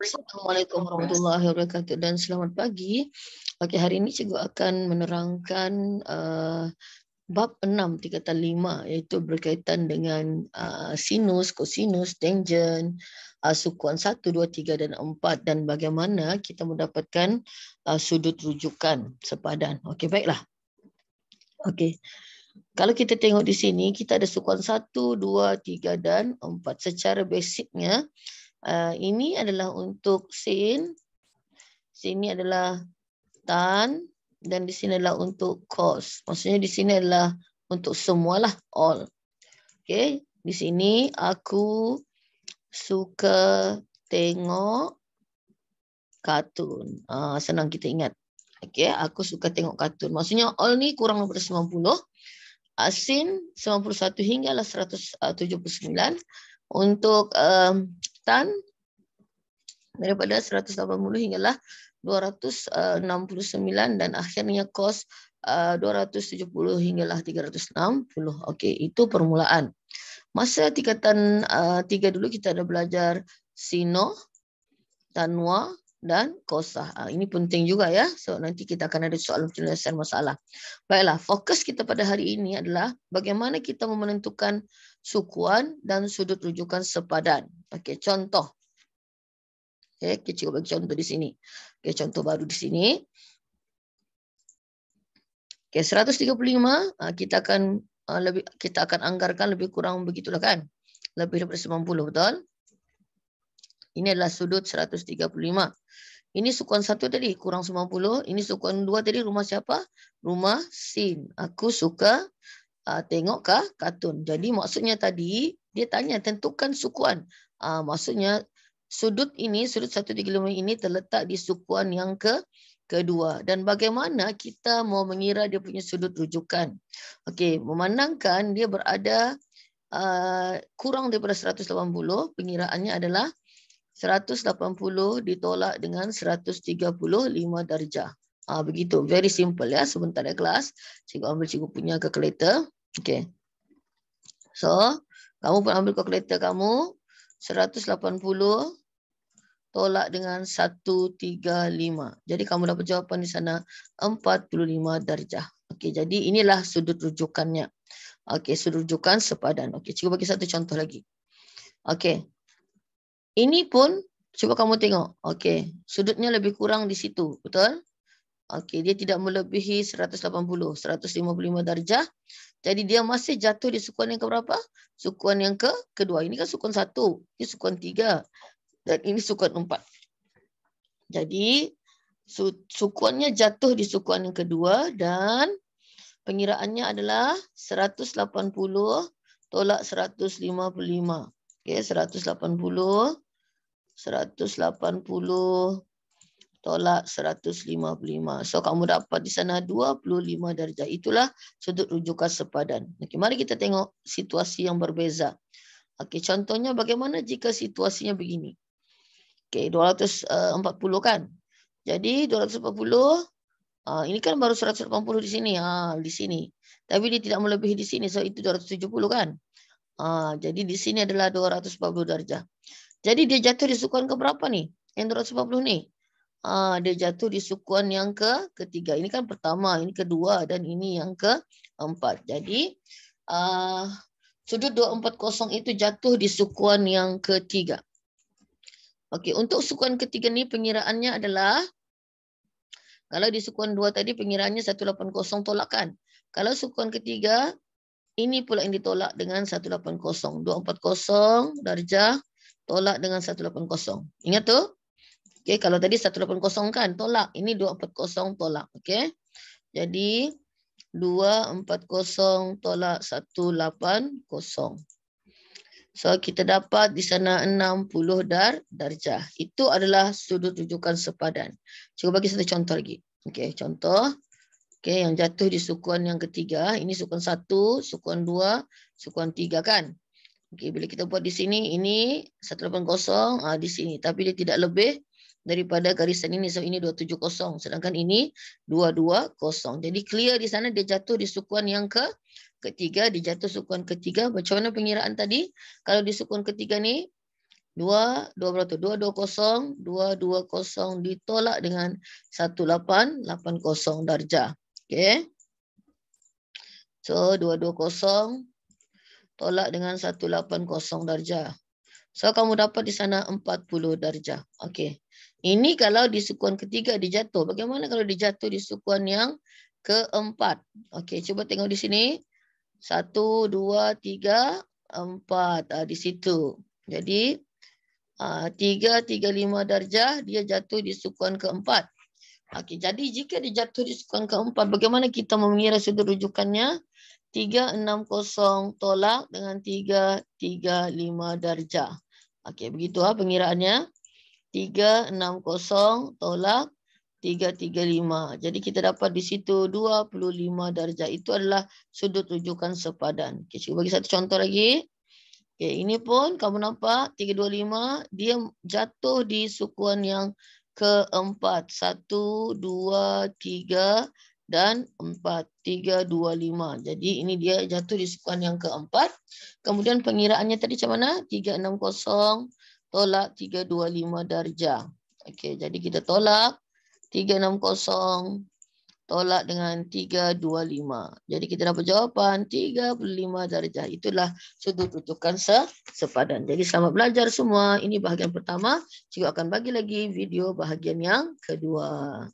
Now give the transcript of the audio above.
Assalamualaikum warahmatullahi wabarakatuh dan selamat pagi. Okey, hari ini cikgu akan menerangkan bab 6 tingkatan 5 iaitu berkaitan dengan sinus, kosinus, tangent, sukuan 1, 2, 3 dan 4 dan bagaimana kita mendapatkan sudut rujukan sepadan. Okey, baiklah. Okey. Kalau kita tengok di sini, kita ada sukuan 1, 2, 3 dan 4. Secara basicnya, ini adalah untuk sin, sini adalah tan, dan di sini adalah untuk cos. Maksudnya di sini adalah untuk semualah, all. Okay, di sini aku suka tengok kartun. Senang kita ingat. Okay, aku suka tengok kartun. Maksudnya all ni kurang daripada 90. Sin 91 hinggalah 179. Untuk tan daripada 180 hinggalah 269 dan akhirnya cos 270 hinggalah 360. Okey, itu permulaan. Masa tingkatan 3 dulu kita ada belajar sino, tanwa dan kosah. Ini penting juga ya. So nanti kita akan ada soalan penyelesaian masalah. Baiklah, fokus kita pada hari ini adalah bagaimana kita menentukan sukuan dan sudut rujukan sepadan. Okey, contoh. Okey, kita cuba bagi contoh di sini. Okey, contoh baru di sini. Okey, 135 kita akan anggarkan lebih kurang begitulah kan. Lebih daripada 90, betul? Ini adalah sudut 135. Ini sukuan 1 tadi kurang 90, ini sukuan 2 tadi rumah siapa? Rumah sin. Aku suka tengok kartun. Jadi maksudnya tadi dia tanya tentukan sukuan. Maksudnya sudut ini, sudut 135 ini terletak di sukuan yang kedua. Dan bagaimana kita mau mengira dia punya sudut rujukan. Okey, memandangkan dia berada kurang daripada 180, pengiraannya adalah 180 ditolak dengan 135 darjah. Begitu, very simple ya. Sebentar ya kelas. Cikgu ambil cikgu punya calculator. Okey. So, kamu pun ambil calculator kamu. 180 tolak dengan 135. Jadi kamu dapat jawapan di sana 45 darjah. Okey, jadi inilah sudut rujukannya. Okey, sudut rujukan sepadan. Okey, cikgu bagi satu contoh lagi. Okey. Ini pun cuba kamu tengok. Okey, sudutnya lebih kurang di situ, betul? Okey, dia tidak melebihi 180, 155 darjah. Jadi dia masih jatuh di sukuan yang keberapa? Sukuan yang kedua. Ini kan sukuan 1, ini sukuan 3 dan ini sukuan 4. Jadi sukuannya jatuh di sukuan yang kedua dan pengiraannya adalah 180 tolak 155. Okey, 180 tolak 155. So kamu dapat di sana 25 darjah. Itulah sudut rujukan sepadan. Okey, mari kita tengok situasi yang berbeza. Okey, contohnya bagaimana jika situasinya begini. Okey, 240 kan. Jadi 240 ini kan baru 180 di sini. Di sini. Tapi dia tidak melebihi di sini. So itu 270 kan. Jadi di sini adalah 240 darjah. Jadi dia jatuh di sukuan keberapa nih? Yang 240 nih. Dia jatuh di sukuan yang ketiga. Ini kan pertama, ini kedua dan ini yang keempat. Jadi sudut 240 itu jatuh di sukuan yang ketiga. Okey, untuk sukuan ketiga ni pengiraannya adalah kalau di sukuan 2 tadi pengiraannya 180 tolakkan. Kalau sukuan ketiga ini pula yang ditolak dengan 180. 240 darjah tolak dengan 180. Ingat tu? Okey, kalau tadi 180 kan tolak, ini 240 tolak, okey? Jadi 240 tolak 180. So kita dapat di sana 60 darjah. Itu adalah sudut rujukan sepadan. Cuba bagi satu contoh lagi. Okey, contoh. Okey, yang jatuh di sukuan yang ketiga, ini sukuan 1, sukuan 2, sukuan 3 kan? Okey, bila kita buat di sini, ini 180 di sini, tapi dia tidak lebih daripada garisan ini. So ini 270, sedangkan ini 220. Jadi clear di sana dia jatuh di sukuan yang ketiga, dia jatuh sukuan ketiga. Macam mana pengiraan tadi? Kalau di sukuan ketiga ni berapa tu? 220 ditolak dengan 1880 darjah. Okey. So 220 tolak dengan 180 darjah. So kamu dapat di sana 40 darjah. Okey. Ini kalau di sukuan ketiga dijatuh. Bagaimana kalau dijatuh di sukuan yang keempat? Okey, cuba tengok di sini. 1, 2, 3, 4 di situ. Jadi 335 darjah dia jatuh di sukuan keempat. Okey, jadi jika dia jatuh di sukuan keempat, bagaimana kita mengira sudut rujukannya? 360 tolak dengan 335 darjah. Okey, begitu pengiraannya. 360 tolak 335. Jadi kita dapat di situ 25 darjah. Itu adalah sudut rujukan sepadan. Okay, cuba bagi satu contoh lagi. Okay, ini pun kamu nampak 325 dia jatuh di sukuan yang keempat. 1, 2, 3 dan 4. 3, 2, 5. Jadi ini dia jatuh di sukuan yang keempat. Kemudian pengiraannya tadi macam mana? 360 tolak 325 darjah. Okey, jadi kita tolak 360 tolak dengan 325. Jadi kita dapat jawapan 35 darjah. Itulah sudut rujukan sepadan. Jadi selamat belajar semua. Ini bahagian pertama. Cikgu akan bagi lagi video bahagian yang kedua.